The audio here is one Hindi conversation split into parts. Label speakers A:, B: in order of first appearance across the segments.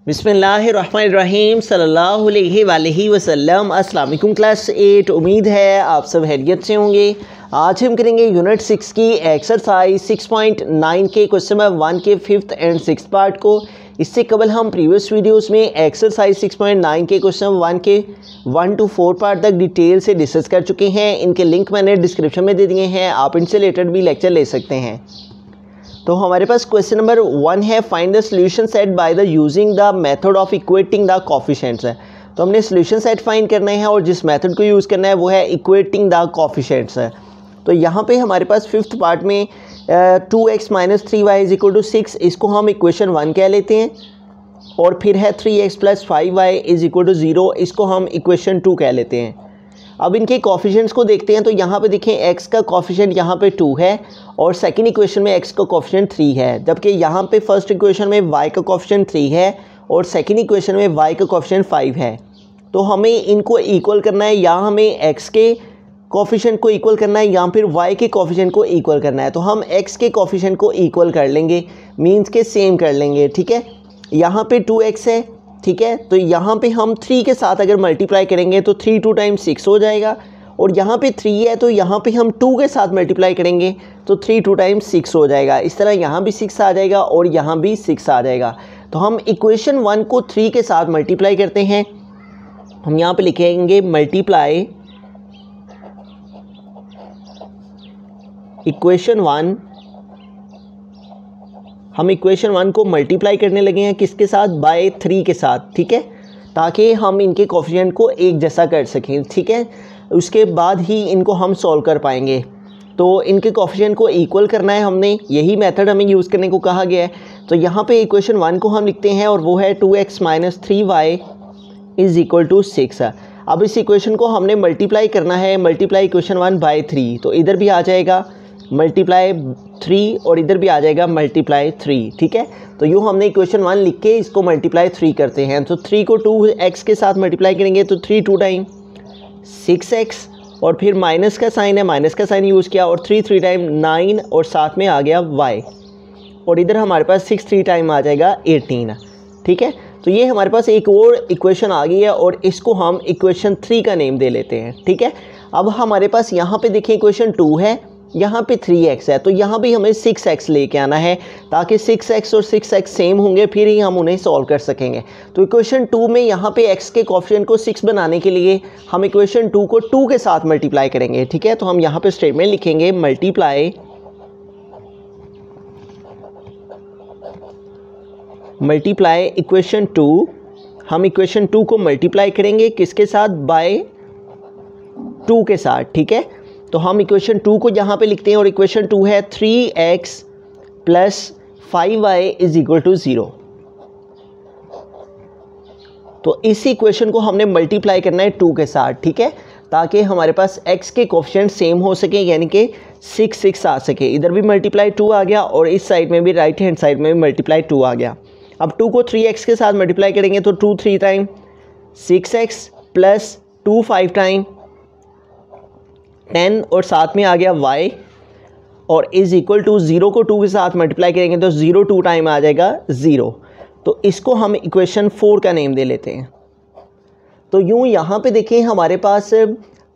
A: बिस्मिल्लाहिर्रहमानिर्रहीम सल्लल्लाहु अलैहि वसल्लम। अस्सलाम वालेकुम क्लास 8। उम्मीद है आप सब खैरियत से होंगे। आज हम करेंगे यूनिट 6 की एक्सरसाइज 6.9 के क्वेश्चन नंबर 1 के 5th एंड 6th पार्ट को। इससे कबल हम प्रीवियस वीडियोस में एक्सरसाइज 6.9 के क्वेश्चन 1 के 1 to 4 पार्ट तक डिटेल से डिस्कस कर चुके हैं। इनके लिंक मैंने डिस्क्रिप्शन में दे दिए हैं, आप इनसे रिलेटेड भी लेक्चर ले सकते हैं। तो हमारे पास क्वेश्चन नंबर 1 है, find the solution set by the using the method of equating the coefficients है। तो हमने सॉल्यूशन सेट फाइंड करना है और जिस मेथड को यूज़ करना है वो है इक्वेटिंग द कोफिशिएंट्स है। तो यहाँ पे हमारे पास 5th पार्ट में 2x - 3y = 6, इसको हम इक्वेशन 1 कह लेते हैं। और फिर है 3x + 5y = 0, इसको हम इक्वेशन 2 कह लेते हैं। अब इनके कोफिशिएंट्स को देखते हैं। तो यहाँ पे देखें x का कोफिशिएंट यहाँ पे 2 है और सेकंड इक्वेशन में x का कोफिशिएंट 3 है, जबकि यहाँ पे फर्स्ट इक्वेशन में y का कोफिशिएंट 3 है और सेकंड इक्वेशन में y का कोफिशिएंट 5 है। तो हमें इनको इक्वल करना है, या हमें x के कोफिशिएंट को इक्वल करना है या फिर y के कोफिशिएंट को इक्वल करना है। तो हम x के कोफिशिएंट को इक्वल कर लेंगे, मीन्स के सेम कर लेंगे। ठीक है, यहाँ पे 2x है, ठीक है। तो यहाँ पे हम 3 के साथ अगर मल्टीप्लाई करेंगे तो 3 2 टाइम्स 6 हो जाएगा, और यहाँ पे 3 है तो यहाँ पे हम 2 के साथ मल्टीप्लाई करेंगे तो 3 2 टाइम्स 6 हो जाएगा। इस तरह यहाँ भी 6 आ जाएगा और यहाँ भी 6 आ जाएगा। तो हम इक्वेशन 1 को 3 के साथ मल्टीप्लाई करते हैं। हम यहाँ पे लिखेंगे मल्टीप्लाई इक्वेशन 1। हम इक्वेशन 1 को मल्टीप्लाई करने लगे हैं किसके साथ? बाय 3 के साथ, ठीक है, ताकि हम इनके कोफिशिएंट को एक जैसा कर सकें। ठीक है, उसके बाद ही इनको हम सॉल्व कर पाएंगे। तो इनके कोफिशिएंट को इक्वल करना है हमने, यही मेथड हमें यूज़ करने को कहा गया है। तो यहाँ पे इक्वेशन 1 को हम लिखते हैं और वो है 2x - 3y = 6। अब इस इक्वेशन को हमने मल्टीप्लाई करना है, मल्टीप्लाई इक्वेशन 1 बाय 3। तो इधर भी आ जाएगा मल्टीप्लाई 3 और इधर भी आ जाएगा मल्टीप्लाई 3। ठीक है, तो यूँ हमने इक्वेशन 1 लिख के इसको मल्टीप्लाई 3 करते हैं। तो 3 को 2x के साथ मल्टीप्लाई करेंगे तो 3 2 टाइम 6x, और फिर माइनस का साइन है, माइनस का साइन यूज़ किया, और 3 3 टाइम 9, और साथ में आ गया y, और इधर हमारे पास 6 3 टाइम आ जाएगा 18। ठीक है, तो ये हमारे पास एक और इक्वेशन आ गई है और इसको हम इक्वेशन 3 का नेम दे लेते हैं। ठीक है, अब हमारे पास यहाँ पे देखिए इक्वेशन 2 है, यहाँ पे 3x है, तो यहाँ भी हमें 6x लेके आना है, ताकि 6x और 6x सेम होंगे, फिर ही हम उन्हें सॉल्व कर सकेंगे। तो इक्वेशन 2 में यहाँ पे x के कोफिशिएंट को 6 बनाने के लिए हम इक्वेशन 2 को 2 के साथ मल्टीप्लाई करेंगे। ठीक है, तो हम यहाँ पे स्टेटमेंट लिखेंगे मल्टीप्लाई इक्वेशन 2। हम इक्वेशन 2 को मल्टीप्लाई करेंगे किसके साथ? बाय 2 के साथ। ठीक है, तो हम इक्वेशन 2 को यहाँ पे लिखते हैं और इक्वेशन 2 है 3x + 5y = 0। तो इस इक्वेशन को हमने मल्टीप्लाई करना है 2 के साथ, ठीक है, ताकि हमारे पास x के कोफिशिएंट सेम हो सके, यानी कि 6 6 आ सके। इधर भी मल्टीप्लाई 2 आ गया और इस साइड में भी, राइट हैंड साइड में भी मल्टीप्लाई 2 आ गया। अब 2 को 3x के साथ मल्टीप्लाई करेंगे तो 2 3 टाइम 6x + 2 5 टाइम 10, और साथ में आ गया y, और = 0 को 2 के साथ मल्टीप्लाई करेंगे तो 0 2 टाइम आ जाएगा 0। तो इसको हम इक्वेशन 4 का नेम दे लेते हैं। तो यूँ यहाँ पे देखें हमारे पास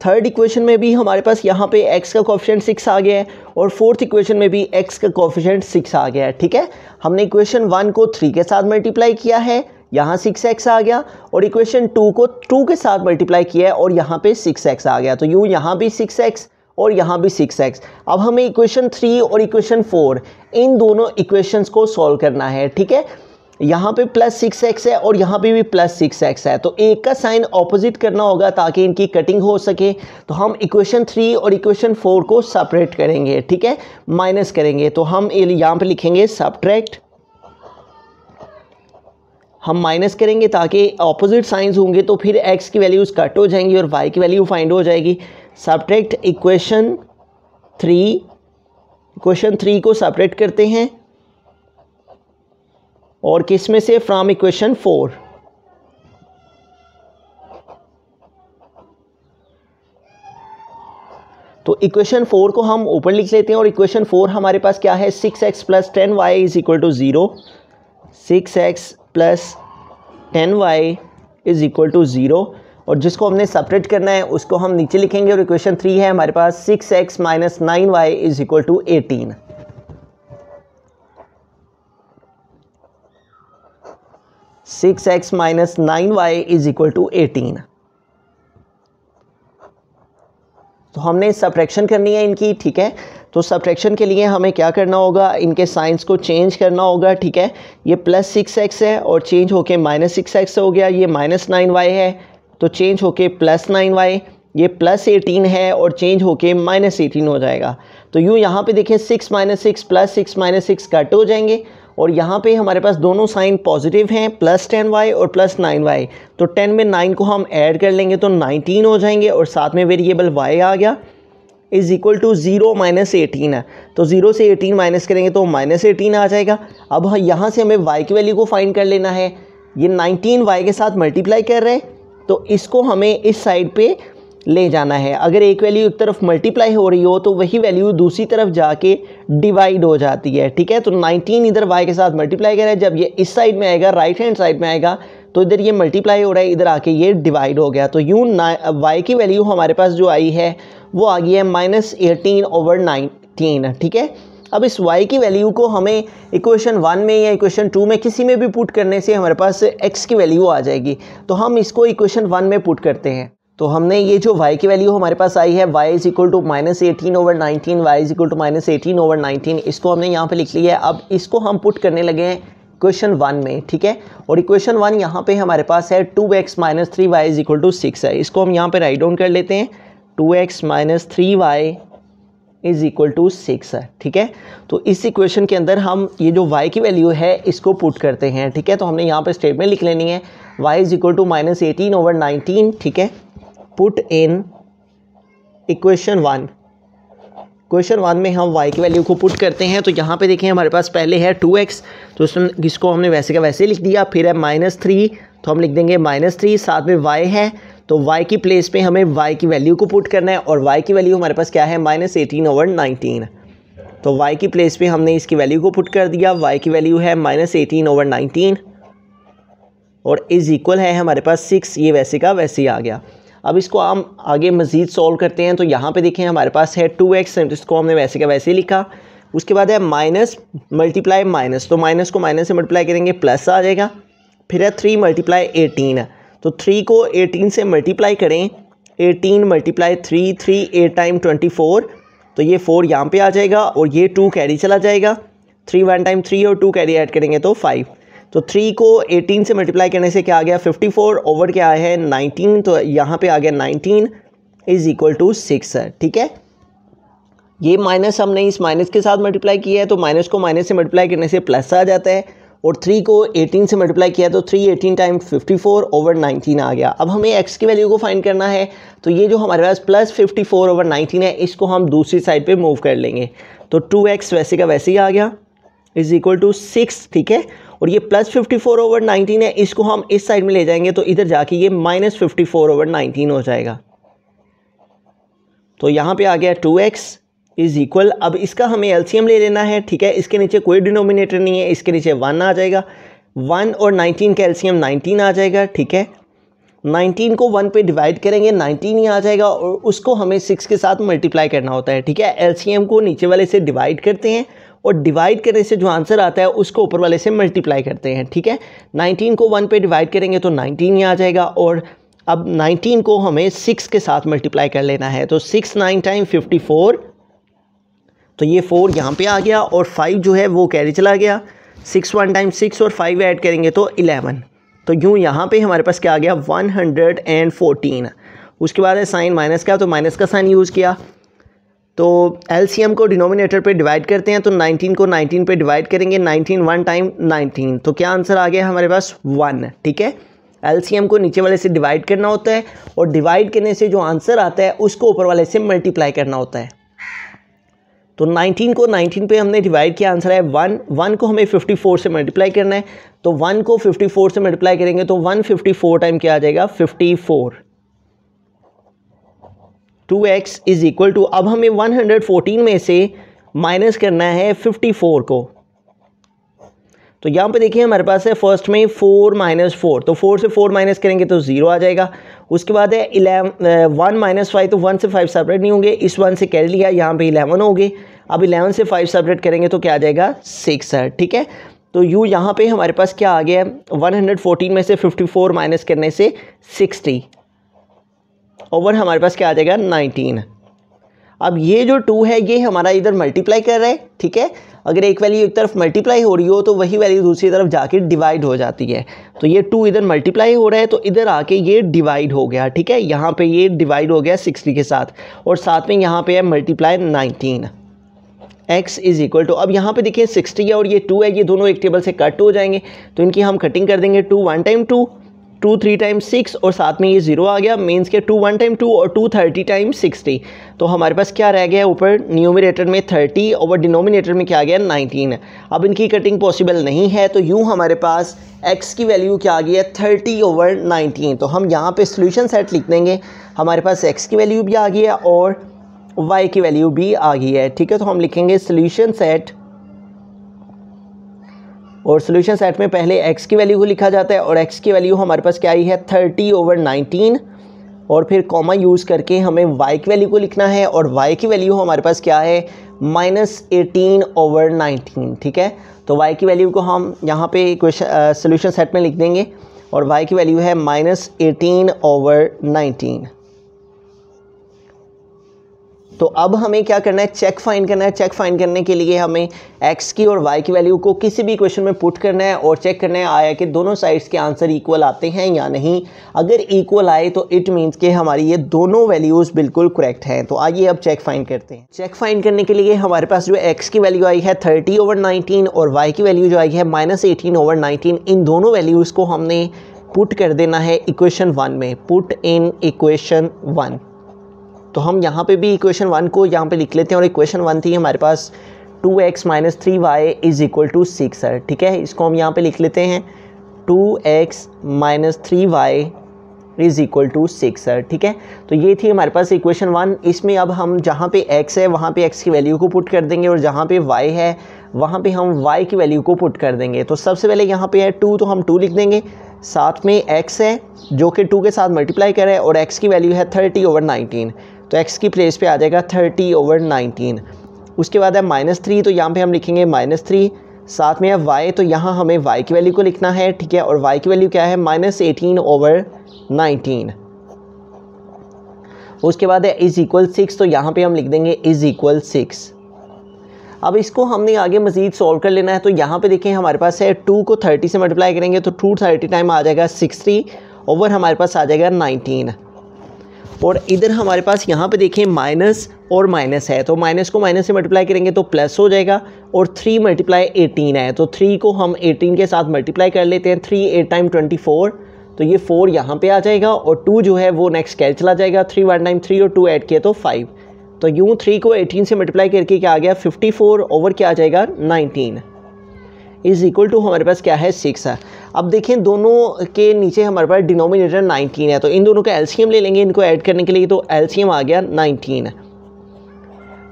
A: थर्ड इक्वेशन में भी हमारे पास यहाँ पे x का कोफिशिएंट 6 आ गया है और फोर्थ इक्वेशन में भी x का कोफिशिएंट 6 आ गया है। ठीक है, हमने इक्वेशन 1 को 3 के साथ मल्टीप्लाई किया है, यहाँ 6x आ गया, और इक्वेशन 2 को 2 के साथ मल्टीप्लाई किया है और यहाँ पे 6x आ गया। तो यूँ यहाँ भी 6x और यहाँ भी 6x। अब हमें इक्वेशन 3 और इक्वेशन 4 इन दोनों इक्वेशंस को सॉल्व करना है। ठीक है, यहाँ पे +6x है और यहाँ पे भी +6x है, तो एक का साइन ऑपोजिट करना होगा ताकि इनकी कटिंग हो सके। तो हम इक्वेशन 3 और इक्वेशन 4 को सेपरेट करेंगे, ठीक है, माइनस करेंगे। तो हम यहाँ पे लिखेंगे सब्ट्रैक्ट, हम माइनस करेंगे ताकि ऑपोजिट साइंस होंगे तो फिर x की वैल्यूज़ कट हो जाएंगी और y की वैल्यू फाइंड हो जाएगी। सब्ट्रैक्ट इक्वेशन 3 को सेपरेट करते हैं, और किस में से? From equation 4। तो इक्वेशन 4 को हम ऊपर लिख लेते हैं और इक्वेशन 4 हमारे पास क्या है? 6x + 10y = 0, 6x + 10y is equal to 0, और जिसको हमने सेपरेट करना है उसको हम नीचे लिखेंगे। और इक्वेशन 3 है हमारे पास 6x minus 9y is equal to 18। 6x minus 9y is equal to 18। तो हमने सब्ट्रैक्शन करनी है इनकी, ठीक है। तो सब्ट्रैक्शन के लिए हमें क्या करना होगा, इनके साइंस को चेंज करना होगा, ठीक है। ये प्लस 6x है और चेंज होके माइनस 6x हो गया। ये माइनस 9y है तो चेंज होके प्लस 9y। ये प्लस 18 है और चेंज होके माइनस 18 हो जाएगा। तो यूँ यहाँ पे देखें 6 माइनस 6 प्लस 6 माइनस 6 कट हो जाएंगे, और यहाँ पे हमारे पास दोनों साइन पॉजिटिव हैं, प्लस 10y और प्लस 9y। तो 10 में 9 को हम ऐड कर लेंगे तो 19 हो जाएंगे, और साथ में वेरिएबल y आ गया इज़ इक्वल टू 0 माइनस 18 है। तो 0 से 18 माइनस करेंगे तो माइनस 18 आ जाएगा। अब यहाँ से हमें y की वैल्यू को फाइंड कर लेना है। ये 19 y के साथ मल्टीप्लाई कर रहे हैं तो इसको हमें इस साइड पे ले जाना है। अगर एक वैल्यू एक तरफ मल्टीप्लाई हो रही हो तो वही वैल्यू दूसरी तरफ जाके डिवाइड हो जाती है, ठीक है। तो 19 इधर y के साथ मल्टीप्लाई कर रहा है, जब ये इस साइड में आएगा, राइट हैंड साइड में आएगा, तो इधर ये मल्टीप्लाई हो रहा है, इधर आके ये डिवाइड हो गया। तो यूँ y की वैल्यू हमारे पास जो आई है वो आ गई है माइनस 18 ओवर 19, ठीक है। अब इस y की वैल्यू को हमें इक्वेशन 1 में या इक्वेशन 2 में किसी में भी पुट करने से हमारे पास x की वैल्यू आ जाएगी। तो हम इसको इक्वेशन 1 में पुट करते हैं। तो हमने ये जो y की वैल्यू हमारे पास आई है y is equal to minus 18 over 19, y is equal to minus 18 over 19, इसको हमने यहाँ पे लिख लिया है। अब इसको हम पुट करने लगे हैं इक्वेशन 1 में, ठीक है। और इक्वेशन 1 यहाँ पे हमारे पास है 2x minus 3y is equal to 6 है। इसको हम यहाँ पे राइट डाउन कर लेते हैं, 2x minus 3y is equal to 6 है, ठीक है। तो इस इक्वेशन के अंदर हम ये जो y की वैल्यू है इसको पुट करते हैं, ठीक है। तो हमने यहाँ पे स्टेटमेंट लिख लेनी है, y is equal to minus 18 over 19, ठीक है। Put in equation 1। इक्वेशन 1 में हम y की वैल्यू को पुट करते हैं। तो यहाँ पे देखें हमारे पास पहले है 2x, तो इसको हमने वैसे का वैसे लिख दिया। फिर है माइनस 3, तो हम लिख देंगे माइनस 3, साथ में y है तो y की प्लेस पे हमें y की वैल्यू को पुट करना है, और y की वैल्यू हमारे पास क्या है, माइनस 18 ओवर 19। तो y की प्लेस पे हमने इसकी वैल्यू को पुट कर दिया। y की वैल्यू है माइनस 18 ओवर 19 और इज़ इक्वल है हमारे पास 6, ये वैसे का वैसे ही आ गया। अब इसको हम आगे मज़ीद सॉल्व करते हैं। तो यहाँ पे देखें हमारे पास है 2x, इसको हमने वैसे का वैसे ही लिखा। उसके बाद है माइनस मल्टीप्लाई माइनस, तो माइनस को माइनस से मल्टीप्लाई करेंगे प्लस आ जाएगा। फिर है 3 मल्टीप्लाई 18, तो 3 को 18 से मल्टीप्लाई करें, 18 मल्टीप्लाई 3, 3 8 टाइम 24, तो ये 4 यहाँ पे आ जाएगा और ये 2 कैरी चला जाएगा। 3 1 टाइम 3 और 2 कैरी ऐड करेंगे तो 5। तो 3 को 18 से मल्टीप्लाई करने से क्या आ गया, 54 ओवर क्या है 19, तो यहाँ पे आ गया 19 इज़ इक्वल टू 6 है, ठीक है। ये माइनस हमने इस माइनस के साथ मल्टीप्लाई किया है, तो माइनस को माइनस से मल्टीप्लाई करने से प्लस आ जाता है, और 3 को 18 से मल्टीप्लाई किया तो 3 18 टाइम 54 ओवर 19 आ गया। अब हमें x की वैल्यू को फाइंड करना है, तो ये जो हमारे पास प्लस 54 ओवर 19 है इसको हम दूसरी साइड पे मूव कर लेंगे। तो 2x वैसे का वैसे ही आ गया इज़ इक्वल टू 6, ठीक है। और ये प्लस 54 ओवर 19 है, इसको हम इस साइड में ले जाएंगे तो इधर जाके ये माइनस 54 ओवर 19 हो जाएगा। तो यहाँ पे आ गया 2x इज़ इक्वल, अब इसका हमें एलसीएम ले लेना है, ठीक है। इसके नीचे कोई डिनोमिनेटर नहीं है, इसके नीचे 1 आ जाएगा। 1 और 19 का एलसीएम 19 आ जाएगा, ठीक है। 19 को 1 पे डिवाइड करेंगे 19 ही आ जाएगा, और उसको हमें 6 के साथ मल्टीप्लाई करना होता है, ठीक है। एलसीएम को नीचे वाले से डिवाइड करते हैं और डिवाइड करने से जो आंसर आता है उसको ऊपर वाले से मल्टीप्लाई करते हैं, ठीक है। 19 को 1 पे डिवाइड करेंगे तो 19 ही आ जाएगा, और अब 19 को हमें 6 के साथ मल्टीप्लाई कर लेना है। तो 6 9 टाइम 54, तो ये 4 यहाँ पे आ गया और 5 जो है वो कैरी चला गया। 6 1 टाइम 6 और 5 ऐड करेंगे तो 11। तो यूँ यहाँ पे हमारे पास क्या आ गया 114। उसके बाद है साइन माइनस का, तो माइनस का साइन यूज़ किया। तो एलसीएम को डिनोमिनेटर पे डिवाइड करते हैं, तो 19 को 19 पे डिवाइड करेंगे, 19 1 टाइम 19, तो क्या आंसर आ गया हमारे पास 1, ठीक है। एलसीएम को नीचे वाले से डिवाइड करना होता है और डिवाइड करने से जो आंसर आता है उसको ऊपर वाले से मल्टीप्लाई करना होता है। तो 19 को 19 पे हमने डिवाइड किया, आंसर है 1। 1 को हमें 54 से मल्टीप्लाई करना है, तो 1 को 54 से मल्टीप्लाई करेंगे तो 154 टाइम क्या आ जाएगा 54। 2x इज़ इक्वल टू, अब हमें 114 में से माइनस करना है 54 को, तो यहाँ पे देखिए हमारे पास है फर्स्ट में 4 - 4, तो 4 से 4 माइनस करेंगे तो 0 आ जाएगा। उसके बाद है 1 - 5, तो 1 से 5 सेपरेट नहीं होंगे, इस 1 से कैरी लिया, यहाँ पे 11 हो गए। अब 11 से 5 सेपरेट करेंगे तो क्या आ जाएगा 6 है, ठीक है। तो यू यहाँ पे हमारे पास क्या आ गया, 114 में से 54 माइनस करने से 60 ओवर हमारे पास क्या आ जाएगा 19। अब ये जो 2 है ये हमारा इधर मल्टीप्लाई कर रहा है, ठीक है। अगर एक वैल्यू एक तरफ मल्टीप्लाई हो रही हो तो वही वैल्यू दूसरी तरफ जाके डिवाइड हो जाती है। तो ये 2 इधर मल्टीप्लाई हो रहा है तो इधर आके ये डिवाइड हो गया, ठीक है। यहाँ पे ये डिवाइड हो गया 60 के साथ, और साथ में यहाँ पे है multiply 19। x is equal to, अब यहाँ पे देखिए 60 है और ये 2 है, ये दोनों एक टेबल से कट हो जाएंगे, तो इनकी हम कटिंग कर देंगे। 2 1 टाइम 2, 2 3 टाइम 6, और साथ में ये 0 आ गया, मीन्स के 2 1 टाइम 2 और 2 30 टाइम 60। तो हमारे पास क्या रह गया ऊपर न्यूमरेटर में 30 और डिनोमिनेटर में क्या आ गया 19। अब इनकी कटिंग पॉसिबल नहीं है, तो यूँ हमारे पास x की वैल्यू क्या आ गई है 30/19। तो हम यहाँ पे सोल्यूशन सेट लिख देंगे, हमारे पास x की वैल्यू भी आ गई है और y की वैल्यू भी आ गई है, ठीक है। तो हम लिखेंगे सोल्यूशन सेट, और सोल्यूशन सेट में पहले x की वैल्यू को लिखा जाता है, और x की वैल्यू हमारे पास क्या आई है 30/19, और फिर कॉमा यूज़ करके हमें y की वैल्यू को लिखना है, और y की वैल्यू हमारे पास क्या है -18/19, ठीक है। तो y की वैल्यू को हम यहाँ पे सोल्यूशन सेट में लिख देंगे, और y की वैल्यू है -18/19। तो अब हमें क्या करना है, चेक फाइंड करना है। चेक फाइंड करने के लिए हमें x की और y की वैल्यू को किसी भी क्वेश्चन में पुट करना है और चेक करना है आया कि दोनों साइड्स के आंसर इक्वल आते हैं या नहीं। अगर इक्वल आए तो इट मीन्स कि हमारी ये दोनों वैल्यूज़ बिल्कुल करेक्ट हैं। तो आइए अब चेक फाइंड करते हैं। चेक फाइंड करने के लिए हमारे पास जो x की वैल्यू आई है 30/19 और y की वैल्यू जो आई है -18/19, इन दोनों वैल्यूज़ को हमने पुट कर देना है इक्वेशन 1 में। Put in equation 1। तो हम यहाँ पे भी इक्वेशन 1 को यहाँ पे लिख लेते हैं, और इक्वेशन 1 थी हमारे पास 2x - 3y = 6 है, ठीक है। इसको हम यहाँ पे लिख लेते हैं 2x - 3y = 6 है, ठीक है। तो ये थी हमारे पास इक्वेशन 1। इसमें अब हम जहाँ पे x है वहाँ पे x की वैल्यू को पुट कर देंगे, और जहाँ पे y है वहाँ पे हम y की वैल्यू को पुट कर देंगे। तो सबसे पहले यहाँ पे है 2, तो हम 2 लिख देंगे, साथ में x है जो कि 2 के साथ मल्टीप्लाई करे, और x की वैल्यू है 30/19, तो x की प्लेस पे आ जाएगा 30/19। उसके बाद है -3, तो यहाँ पे हम लिखेंगे -3, साथ में है y, तो यहाँ हमें y की वैल्यू को लिखना है, ठीक है। और y की वैल्यू क्या है -18/19। उसके बाद है =6, तो यहाँ पे हम लिख देंगे =6। अब इसको हमने आगे मज़ीद सॉल्व कर लेना है। तो यहाँ पे देखें हमारे पास है 2 को 30 से मल्टीप्लाई करेंगे तो 2 30 टाइम आ जाएगा 60 ओवर हमारे पास आ जाएगा 19। और इधर हमारे पास यहाँ पे देखें माइनस और माइनस है, तो माइनस को माइनस से मल्टीप्लाई करेंगे तो प्लस हो जाएगा, और 3 × 18 है, तो 3 को हम 18 के साथ मल्टीप्लाई कर लेते हैं। 3 8 टाइम 24, तो ये 4 यहाँ पे आ जाएगा, और 2 जो है वो नेक्स्ट कैरी चला जाएगा। 3 1 टाइम 3 और 2 ऐड किए तो 5, तो यूँ 3 को 18 से मल्टीप्लाई करके क्या आ गया 54 ओवर क्या आ जाएगा 19 = हमारे पास क्या है 6 है। अब देखें दोनों के नीचे हमारे पास डिनोमिनेटर 19 है, तो इन दोनों का एलसीएम ले लेंगे इनको ऐड करने के लिए, तो एलसीएम आ गया 19।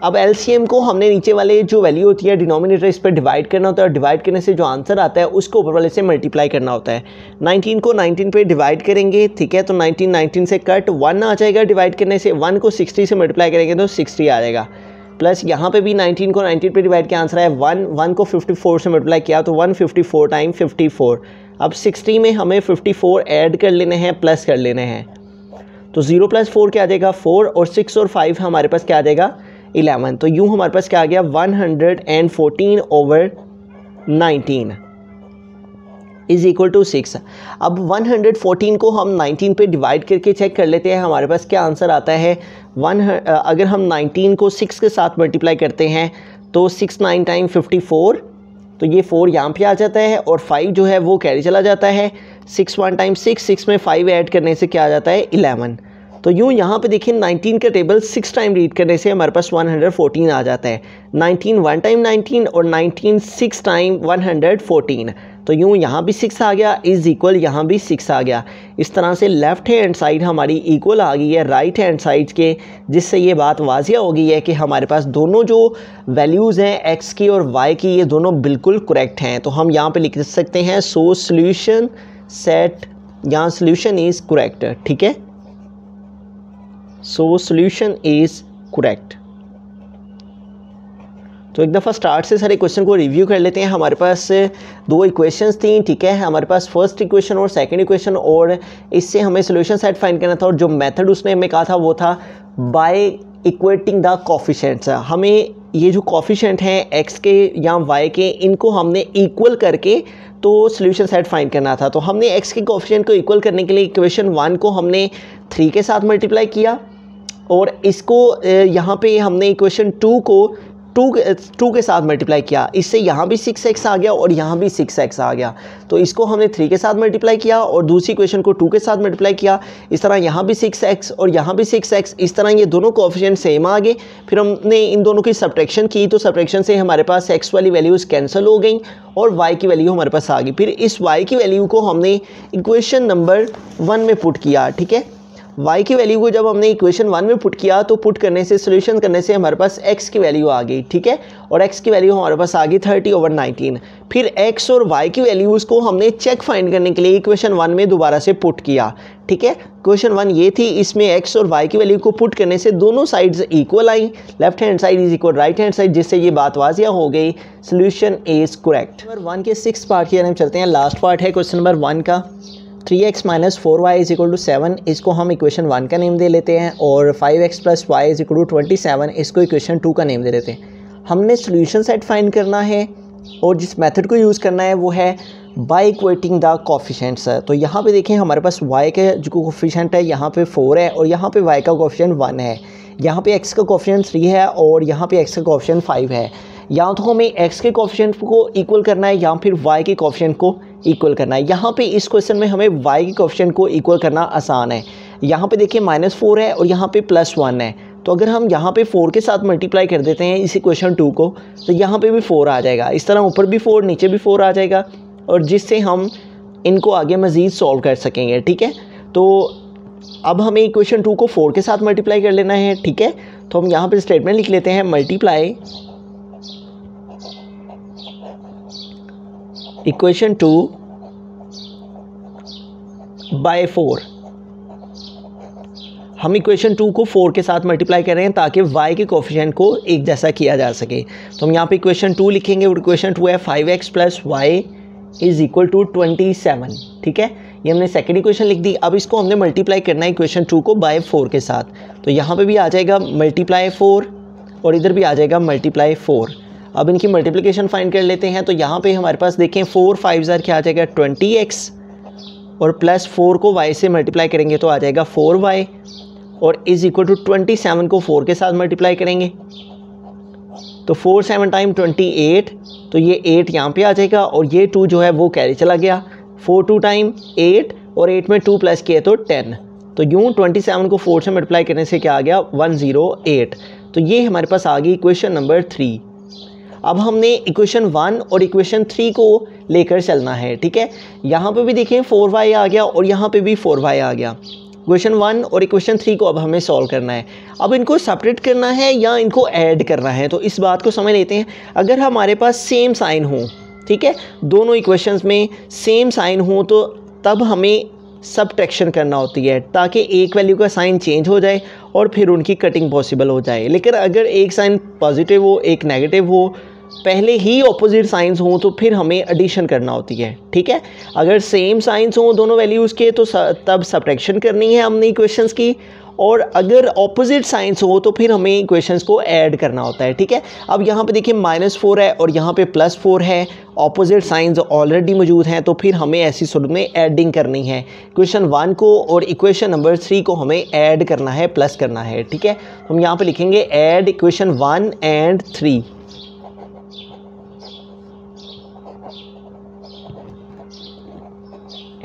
A: अब एलसीएम को हमने नीचे वाले जो वैल्यू होती है डिनोमिनेटर इस पर डिवाइड करना होता है, और डिवाइड करने से जो आंसर आता है उसको ऊपर वाले से मल्टीप्लाई करना होता है। 19 को 19 पे डिवाइड करेंगे, ठीक है, तो 19 से कट 1 आ जाएगा डिवाइड करने से। 1 को 60 से मल्टीप्लाई करेंगे तो 60 आ जाएगा, प्लस यहाँ पे भी 19 को 19 पे डिवाइड किया आंसर है 1 को 54 से मल्टीप्लाई किया तो 154 टाइम 54। अब 60 में हमें 54 ऐड कर लेने हैं, प्लस कर लेने हैं, तो 0 + 4 क्या आ जाएगा 4, और 6 और 5 हमारे पास क्या आ जाएगा 11। तो यूँ हमारे पास क्या आ गया 114/19 = 6। अब 114 को हम 19 पे डिवाइड करके चेक कर लेते हैं, हमारे पास क्या आंसर आता है। अगर हम 19 को 6 के साथ मल्टीप्लाई करते हैं तो 6 9 टाइम 54, तो ये 4 यहाँ पे आ जाता है, और 5 जो है वो कैरी चला जाता है। 6 1 टाइम 6 में 5 ऐड करने से क्या आ जाता है 11, तो यूँ यहाँ पे देखिए 19 का टेबल 6 टाइम रीड करने से हमारे पास 114 आ जाता है। 19 1 टाइम 19 और 19 6 टाइम 114। तो यूँ यहाँ भी 6 आ गया, इज़ इक्वल यहाँ भी 6 आ गया। इस तरह से लेफ़्ट हैंड साइड हमारी इक्वल आ गई है राइट हैंड साइड के, जिससे ये बात वाज़िया हो गई है कि हमारे पास दोनों जो वैल्यूज़ हैं एक्स की और वाई की, ये दोनों बिल्कुल करेक्ट हैं। तो हम यहाँ पे लिख सकते हैं सो सोल्यूशन सेट, यहाँ सोल्यूशन इज़ करेक्ट। ठीक है, सो सोल्यूशन इज़ करेक्ट। तो एक दफ़ा स्टार्ट से सारे क्वेश्चन को रिव्यू कर लेते हैं। हमारे पास दो इक्वेशंस थी, ठीक है। हमारे पास फर्स्ट इक्वेशन और सेकंड इक्वेशन, और इससे हमें सोल्यूशन सेट फाइंड करना था। और जो मेथड उसने हमें कहा था वो था बाय इक्वेटिंग द कोफिशिएंट्स। हमें ये जो कोफिशिएंट हैं एक्स के या वाई के, इनको हमने इक्वल करके तो सोल्यूशन सेट फाइंड करना था। तो हमने एक्स के कोफिशिएंट को इक्वल करने के लिए इक्वेशन 1 को हमने 3 के साथ मल्टीप्लाई किया, और इसको यहाँ पे हमने इक्वेशन 2 को 2 के साथ मल्टीप्लाई किया। इससे यहाँ भी 6x आ गया और यहाँ भी 6x आ गया। तो इसको हमने 3 के साथ मल्टीप्लाई किया और दूसरी इक्वेशन को 2 के साथ मल्टीप्लाई किया। इस तरह यहाँ भी 6x और यहाँ भी 6x, इस तरह ये दोनों कोएफिशिएंट सेम आ गए। फिर हमने इन दोनों की सब्ट्रैक्शन की, तो सब्ट्रैक्शन से हमारे पास x वाली वैल्यूज़ कैंसिल हो गई और y की वैल्यू हमारे पास आ गई। फिर इस y की वैल्यू को हमने इक्वेशन नंबर 1 में पुट किया, ठीक है। y की वैल्यू को जब हमने इक्वेशन 1 में पुट किया, तो पुट करने से सोल्यूशन करने से हमारे पास x की वैल्यू आ गई, ठीक है। और x की वैल्यू हमारे पास आ गई 30/19। फिर x और y की वैल्यूज़ को हमने चेक फाइंड करने के लिए इक्वेशन 1 में दोबारा से पुट किया, ठीक है। इक्वेशन 1 ये थी, इसमें x और y की वैल्यू को पुट करने से दोनों sides equal I, left hand side is equal right hand side, जिससे ये बात वाजिया हो गई, सोल्यूशन इज करेक्ट। नंबर 1 के 6th पार्ट की हम चलते हैं। लास्ट पार्ट है क्वेश्चन नंबर 1 का। 3x - 4y = 7, इसको हम इक्वेशन 1 का नेम दे लेते हैं, और 5x + y = 27, इसको इक्वेशन 2 का नेम दे देते हैं। हमने सोल्यूशन सेट फाइंड करना है, और जिस मेथड को यूज़ करना है वो है बाय इक्वेटिंग द कोफिशिएंट्स। तो यहाँ पे देखें हमारे पास y का जो कोफिशिएंट है यहाँ पे 4 है, और यहाँ पे y का कोफिशिएंट 1 है। यहाँ पे x का कोफिशिएंट 3 है, और यहाँ पे x का कोफिशिएंट 5 है। या तो हमें x के कोफिशिएंट को इक्वल करना है, या फिर y के कोफिशिएंट को इक्वल करना है। यहाँ पे इस क्वेश्चन में हमें y के कोफिशिएंट को इक्वल करना आसान है। यहाँ पे देखिए -4 है और यहाँ पे +1 है। तो अगर हम यहाँ पे 4 के साथ मल्टीप्लाई कर देते हैं इस इक्वेशन 2 को, तो यहाँ पे भी 4 आ जाएगा। इस तरह ऊपर भी 4 नीचे भी 4 आ जाएगा, और जिससे हम इनको आगे मज़ीद सॉल्व कर सकेंगे, ठीक है। तो अब हमें इक्वेशन 2 को 4 के साथ मल्टीप्लाई कर लेना है, ठीक है। तो हम यहाँ पे स्टेटमेंट लिख लेते हैं, मल्टीप्लाई इक्वेशन 2 बाय 4। हम इक्वेशन 2 को 4 के साथ मल्टीप्लाई कर रहे हैं ताकि y के कोफिशिएंट को एक जैसा किया जा सके। तो हम यहाँ पे इक्वेशन 2 लिखेंगे, और इक्वेशन 2 है 5x + y = 27, ठीक है। ये हमने सेकंड इक्वेशन लिख दी। अब इसको हमने मल्टीप्लाई करना है इक्वेशन 2 को बाय 4 के साथ। तो यहाँ पे भी आ जाएगा मल्टीप्लाई 4, और इधर भी आ जाएगा मल्टीप्लाई 4। अब इनकी मल्टीप्लिकेशन फाइंड कर लेते हैं। तो यहाँ पे हमारे पास देखें 4 5 क्या आ जाएगा 20x, और +4 को y से मल्टीप्लाई करेंगे तो आ जाएगा 4y, और = 27 को 4 के साथ मल्टीप्लाई करेंगे तो 4 7 टाइम 28, तो ये 8 यहाँ पे आ जाएगा, और ये 2 जो है वो कैरी चला गया। 4 2 टाइम 8, और 8 में 2 प्लस किए तो 10। तो यूँ 27 को 4 से मल्टीप्लाई करने से क्या आ गया 108। तो ये हमारे पास आ गई इक्वेशन नंबर 3। अब हमने इक्वेशन 1 और इक्वेशन 3 को लेकर चलना है, ठीक है। यहाँ पे भी देखें 4y आ गया, और यहाँ पे भी 4y आ गया। इक्वेशन 1 और इक्वेशन 3 को अब हमें सॉल्व करना है। अब इनको सेपरेट करना है या इनको ऐड करना है, तो इस बात को समझ लेते हैं। अगर हमारे पास सेम साइन हो, ठीक है, दोनों इक्वेशंस में सेम साइन हो, तो तब हमें सब्ट्रैक्शन करना होती है, ताकि एक वैल्यू का साइन चेंज हो जाए और फिर उनकी कटिंग पॉसिबल हो जाए। लेकिन अगर एक साइन पॉजिटिव हो एक नेगेटिव हो, पहले ही ऑपोजिट साइंस हों, तो फिर हमें एडिशन करना होती है, ठीक है। अगर सेम साइंस हों दोनों वैल्यूज़ के, तो तब सब्ट्रैक्शन करनी है हमने इक्वेशंस की, और अगर ऑपोजिट साइंस हो तो फिर हमें इक्वेशंस को ऐड करना होता है, ठीक है। अब यहाँ पे देखिए -4 है और यहाँ पे +4 है, ऑपोजिट साइंस ऑलरेडी मौजूद हैं, तो फिर हमें ऐसी सूरत में ऐडिंग करनी है। इक्वेशन 1 को और इक्वेशन नंबर 3 को हमें ऐड करना है, प्लस करना है, ठीक है। हम यहाँ पर लिखेंगे add equation 1 and 3।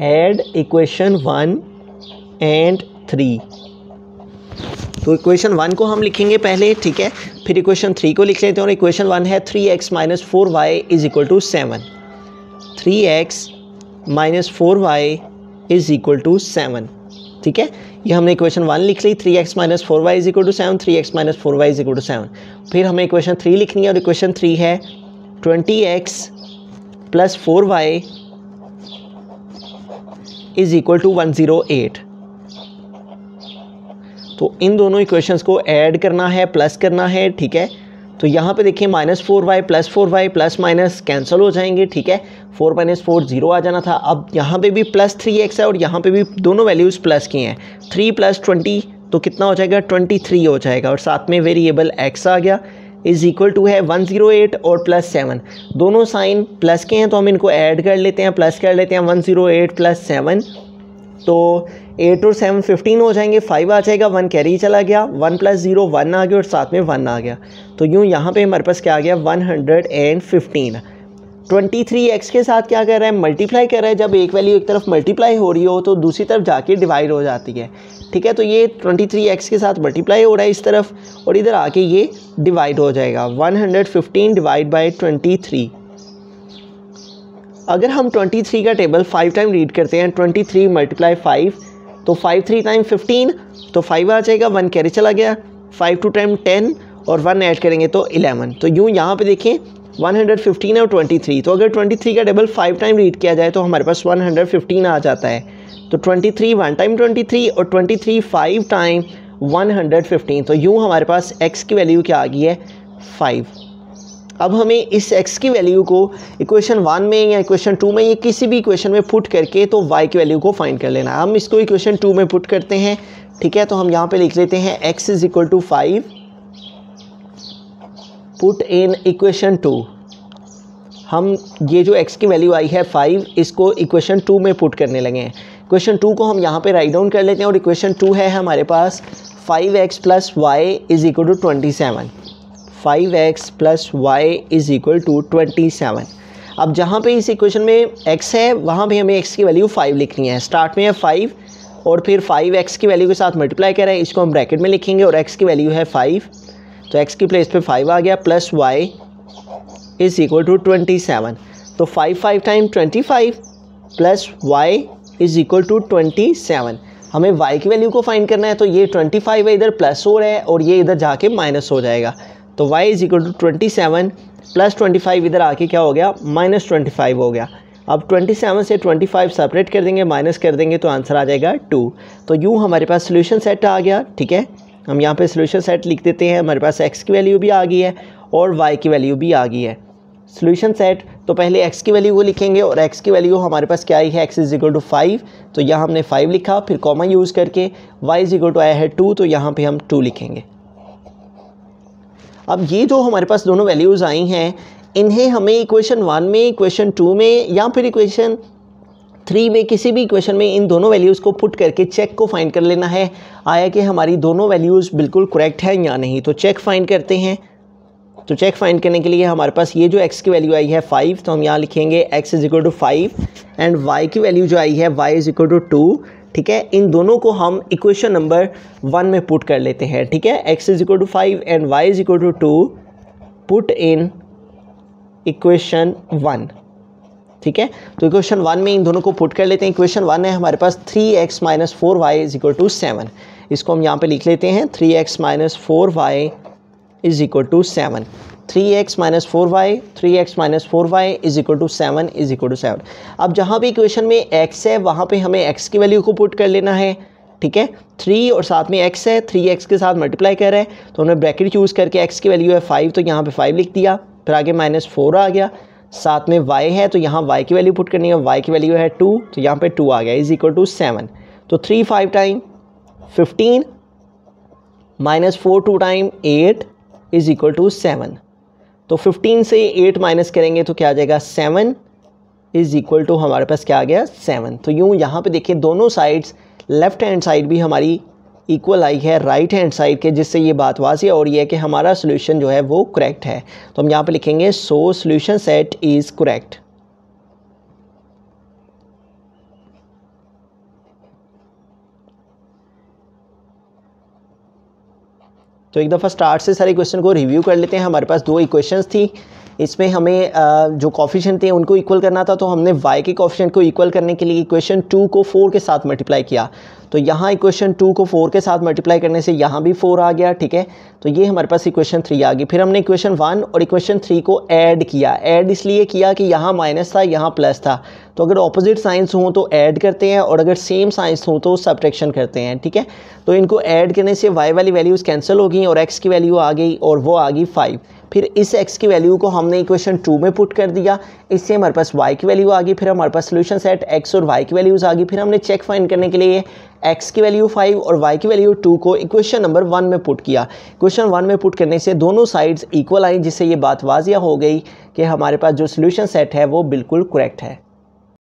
A: Add equation 1 and 3। तो इक्वेशन 1 को हम लिखेंगे पहले, ठीक है, फिर इक्वेशन 3 को लिख लेते हैं। और इक्वेशन 1 है 3x minus 4y is equal to 7। 3x minus 4y is equal to 7, ठीक है। ये हमने इक्वेशन 1 लिख ली, 3x minus 4y is equal to 7, 3x minus 4y is equal to 7। फिर हमें इक्वेशन 3 लिखनी है और इक्वेशन 3 है 20x plus 4y is equal to 108। तो इन दोनों इक्वेशंस को ऐड करना है, प्लस करना है, ठीक है। तो यहाँ पे देखिए minus 4y plus minus cancel हो जाएंगे, ठीक है। 4 माइनस 4 0 आ जाना था। अब यहाँ पे भी प्लस 3x है और यहाँ पे भी दोनों वैल्यूज़ प्लस की हैं। 3 प्लस 20 तो कितना हो जाएगा, 23 हो जाएगा। और साथ में वेरिएबल x आ गया, इज़ इक्वल टू है 108 और प्लस 7। दोनों साइन प्लस के हैं तो हम इनको ऐड कर लेते हैं, प्लस कर लेते हैं। 108 प्लस 7 तो 8 और 7 15 हो जाएंगे, 5 आ जाएगा, 1 कैरी चला गया, 1 प्लस 0 1 आ गया और साथ में 1 आ गया। तो यूँ यहाँ पे हमारे पास क्या आ गया, 115। 23x के साथ क्या कर रहा है, मल्टीप्लाई कर रहा है। जब एक वैल्यू एक तरफ मल्टीप्लाई हो रही हो तो दूसरी तरफ जाके डिवाइड हो जाती है, ठीक है। तो ये 23x के साथ मल्टीप्लाई हो रहा है इस तरफ और इधर आके ये डिवाइड हो जाएगा। 115 डिवाइड बाई 23। अगर हम 23 का टेबल 5 टाइम रीड करते हैं, 23 मल्टीप्लाई 5 तो 5 3 टाइम 15 तो 5 आ जाएगा, 1 कैरी चला गया, 5 2 टाइम 10 और 1 ऐड करेंगे तो 11। तो यूँ यहाँ पे देखें 115 और 23, तो अगर 23 का टेबल 5 टाइम रीड किया जाए तो हमारे पास 115 आ जाता है। तो 23 1 टाइम 23 और 23 5 टाइम 115। तो यूँ हमारे पास x की वैल्यू क्या आ गई है, 5। अब हमें इस x की वैल्यू को इक्वेशन 1 में या इक्वेशन 2 में या किसी भी इक्वेशन में पुट करके तो y की वैल्यू को फाइंड कर लेना है। हम इसको इक्वेशन 2 में पुट करते हैं, ठीक है। तो हम यहाँ पे लिख लेते हैं x is equal to 5, put in equation 2। हम ये जो x की वैल्यू आई है 5, इसको इक्वेशन 2 में पुट करने लगे हैं। इक्वेशन 2 को हम यहाँ पे राइट डाउन कर लेते हैं और इक्वेशन 2 है हमारे पास 5x plus y is equal to 27। 5x plus y is equal to 27। अब जहाँ पे इस इक्वेशन में x है वहाँ पे हमें x की वैल्यू 5 लिखनी है। स्टार्ट में है 5 और फिर 5x की वैल्यू के साथ मल्टीप्लाई कर रहे हैं, इसको हम ब्रैकेट में लिखेंगे और x की वैल्यू है 5, तो x की प्लेस पे 5 आ गया, plus y is equal to 27। तो 5 5 time 25 plus y is equal to 27। हमें y की वैल्यू को फाइंड करना है, तो ये 25 है इधर प्लस हो रहा है और ये इधर जाके माइनस हो जाएगा। तो y is equal to 27 plus 25 इधर आके क्या हो गया, माइनस 25 हो गया। अब 27 से 25 सेपरेट कर देंगे, माइनस कर देंगे तो आंसर आ जाएगा 2। तो यूँ हमारे पास सोल्यूशन सेट आ गया, ठीक है। हम यहाँ पे सोल्यूशन सेट लिख देते हैं। हमारे पास x की वैल्यू भी आ गई है और y की वैल्यू भी आ गई है। सोल्यूशन सेट तो पहले x की वैल्यू को लिखेंगे और x की वैल्यू हमारे पास क्या आई है, x इज इक्वल टू 5, तो यहाँ हमने 5 लिखा, फिर कॉमा यूज़ करके y इज इक्वल टू आया है 2, तो यहाँ पे हम 2 लिखेंगे। अब ये जो हमारे पास दोनों वैल्यूज़ आई हैं, इन्हें हमें इक्वेशन 1 में, इक्वेशन 2 में या फिर इक्वेशन 3 में, किसी भी इक्वेशन में इन दोनों वैल्यूज़ को पुट करके चेक को फाइंड कर लेना है, आया कि हमारी दोनों वैल्यूज़ बिल्कुल करेक्ट है या नहीं। तो चेक फाइंड करते हैं। तो चेक फाइंड करने के लिए हमारे पास ये जो x की वैल्यू आई है 5, तो हम यहाँ लिखेंगे x is equal to 5 and y की वैल्यू जो आई है y इज इक्वल टू 2, ठीक है। इन दोनों को हम इक्वेशन नंबर 1 में पुट कर लेते हैं, ठीक है। x is equal to 5 and y is equal to 2 put in equation 1, ठीक है। तो इक्वेशन 1 में इन दोनों को पुट कर लेते हैं। इक्वेशन 1 है हमारे पास 3x minus 4y is equal to 7। इसको हम यहाँ पे लिख लेते हैं 3x minus 4y is equal to 7। 3x minus 4y, 3x minus 4y is equal to 7 is equal to 7। अब जहाँ भी इक्वेशन में x है वहाँ पे हमें x की वैल्यू को पुट कर लेना है, ठीक है। 3 और साथ में x है, 3x के साथ मल्टीप्लाई कर रहे हैं तो हमने ब्रैकेट यूज़ करके x की वैल्यू है 5, तो यहाँ पे 5 लिख दिया, फिर आगे माइनस 4 आ गया, साथ में y है तो यहाँ y की वैल्यू पुट करनी है, y की वैल्यू है 2, तो यहाँ पे 2 आ गया, इज इक्वल टू 7। तो 3 5 time 15 minus 4 2 time 8 is equal to 7। तो 15 से 8 माइनस करेंगे तो क्या आ जाएगा, 7 इज इक्वल टू हमारे पास क्या आ गया, 7। तो यूँ यहाँ पे देखिए दोनों साइड्स, लेफ्ट हैंड साइड भी हमारी इक्वल आई है राइट हैंड साइड के, जिससे ये बात वाज़ेह और ये है कि हमारा सोल्यूशन जो है वो करेक्ट है। तो हम यहाँ पे लिखेंगे so solution set is correct. तो एक दफ़ा स्टार्ट से सारे क्वेश्चन को रिव्यू कर लेते हैं। हमारे पास दो इक्वेशंस थी, इसमें हमें जो कोफिशिएंट थे उनको इक्वल करना था, तो हमने y के कोफिशिएंट को इक्वल करने के लिए इक्वेशन 2 को 4 के साथ मल्टीप्लाई किया। तो यहाँ इक्वेशन 2 को 4 के साथ मल्टीप्लाई करने से यहाँ भी 4 आ गया, ठीक है। तो ये हमारे पास इक्वेशन 3 आ गई। फिर हमने इक्वेशन 1 और इक्वेशन 3 को ऐड किया। ऐड इसलिए किया कि यहाँ माइनस था, यहाँ प्लस था, तो अगर ऑपोजिट साइंस हों तो ऐड करते हैं और अगर सेम साइंस हों तो सब्ट्रैक्शन करते हैं, ठीक है। तो इनको ऐड करने से y वाली वैल्यूज़ कैंसिल हो गई और x की वैल्यू आ गई और वो आ गई 5। फिर इस x की वैल्यू को हमने इक्वेशन 2 में पुट कर दिया, इससे हमारे पास y की वैल्यू आ गई। फिर हमारे पास सोल्यूशन सेट x और y की वैल्यूज़ आ गई। फिर हमने चेक फाइंड करने के लिए x की वैल्यू 5 और y की वैल्यू 2 को इक्वेशन नंबर 1 में पुट किया। इक्वेशन 1 में पुट करने से दोनों साइड्स इक्वल आई, जिससे ये बात वाजिया हो गई कि हमारे पास जो सोल्यूशन सेट है वो बिल्कुल करेक्ट है।